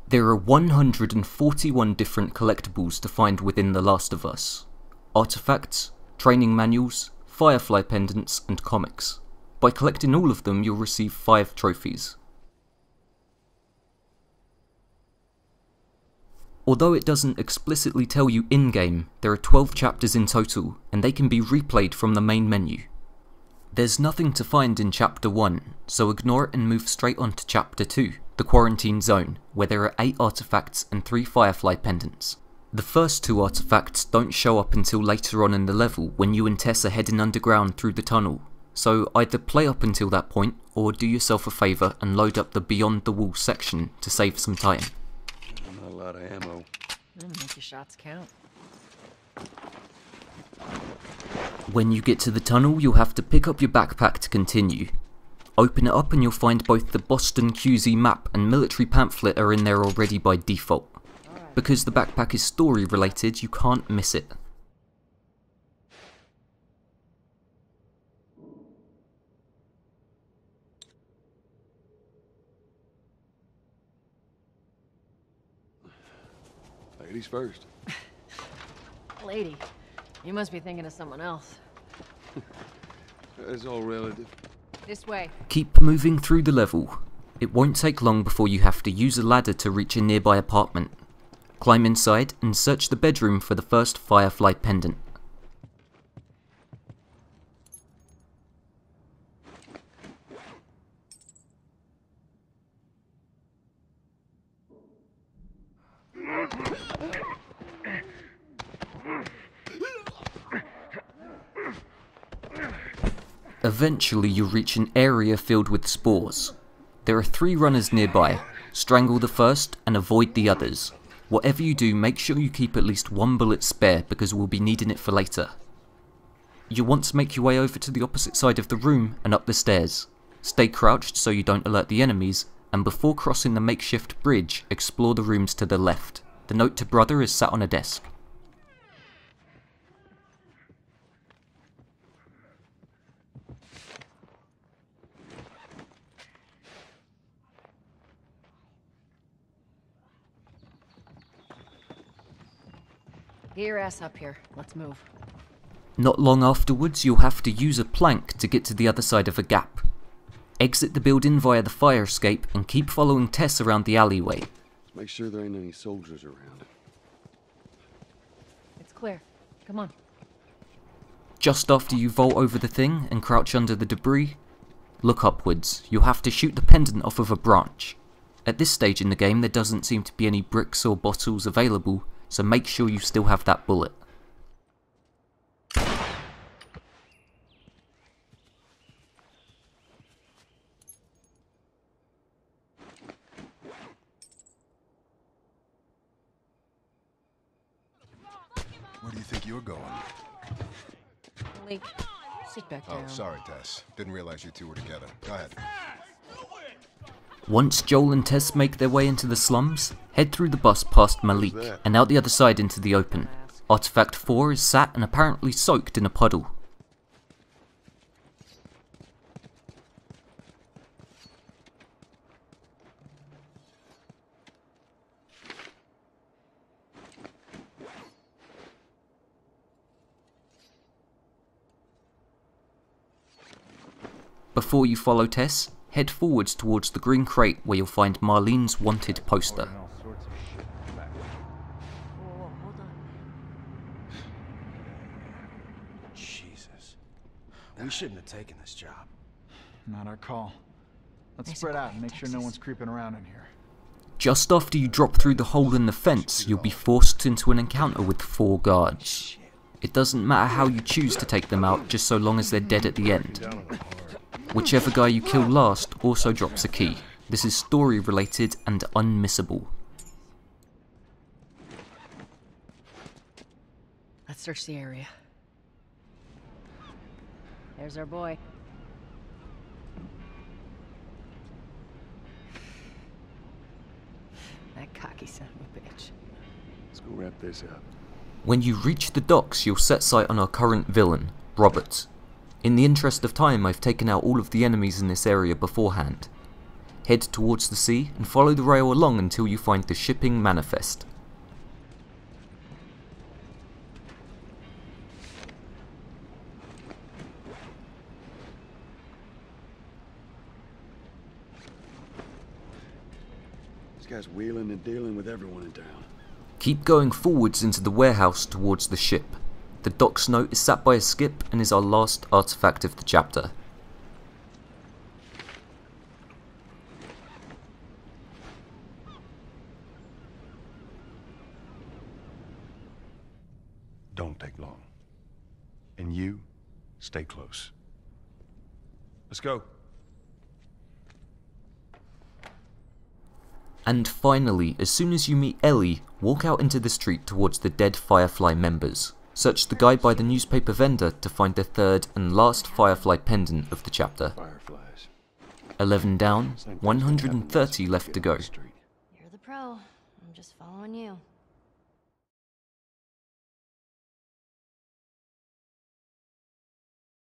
There are 141 different collectibles to find within The Last of Us. Artifacts, training manuals, Firefly pendants and comics. By collecting all of them you'll receive 5 trophies. Although it doesn't explicitly tell you in-game, there are 12 chapters in total, and they can be replayed from the main menu. There's nothing to find in Chapter 1, so ignore it and move straight on to Chapter 2, the Quarantine Zone, where there are 8 artifacts and 3 Firefly pendants. The first 2 artifacts don't show up until later on in the level when you and Tess are heading underground through the tunnel, so either play up until that point, or do yourself a favour and load up the Beyond the Wall section to save some time. Not a lot of ammo. Make your shots count. When you get to the tunnel, you'll have to pick up your backpack to continue. Open it up and you'll find both the Boston QZ map and military pamphlet are in there already by default. Because the backpack is story related, you can't miss it. Ladies first. Lady, you must be thinking of someone else. It's all relative. This way. Keep moving through the level. It won't take long before you have to use a ladder to reach a nearby apartment. Climb inside and search the bedroom for the first Firefly pendant. Eventually you'll reach an area filled with spores. There are 3 runners nearby. Strangle the first and avoid the others. Whatever you do, make sure you keep at least 1 bullet spare because we'll be needing it for later. You'll want to make your way over to the opposite side of the room and up the stairs. Stay crouched so you don't alert the enemies, and before crossing the makeshift bridge, explore the rooms to the left. The note to brother is sat on a desk. Get your ass up here. Let's move. Not long afterwards, you'll have to use a plank to get to the other side of a gap. Exit the building via the fire escape and keep following Tess around the alleyway. Make sure there ain't any soldiers around. It's clear. Come on. Just after you vault over the thing and crouch under the debris, look upwards. You'll have to shoot the pendant off of a branch. At this stage in the game, there doesn't seem to be any bricks or bottles available, so make sure you still have that bullet. Where do you think you're going? Link, sit back down. Oh, sorry, Tess. Didn't realize you two were together. Go ahead. Once Joel and Tess make their way into the slums, head through the bus past Malik and out the other side into the open. Artifact 4 is sat and apparently soaked in a puddle. Before you follow Tess, head forwards towards the green crate where you'll find Marlene's wanted poster. Whoa, hold on. Jesus. We shouldn't have taken this job. Not our call. Let's Nice spread out quiet, and make sure no Texas. one's creeping around in here. Just after you drop through the hole in the fence, you'll be forced into an encounter with 4 guards. It doesn't matter how you choose to take them out, just so long as they're dead at the end. Whichever guy you kill last also drops a key. This is story related and unmissable. Let's search the area. There's our boy. That cocky son of a bitch. Let's go wrap this up. When you reach the docks, you'll set sight on our current villain, Robert. In the interest of time, I've taken out all of the enemies in this area beforehand. Head towards the sea and follow the rail along until you find the shipping manifest. This guy's wheeling and dealing with everyone in town. Keep going forwards into the warehouse towards the ship. The dock's note is sat by a skip and is our last artifact of the chapter. Don't take long. And you, stay close. Let's go. And finally, as soon as you meet Ellie, walk out into the street towards the dead Firefly members. Search the guide by the newspaper vendor to find the third and last Firefly pendant of the chapter. Fireflies. 11 down, 130 left to go. You're the pro. I'm just following you.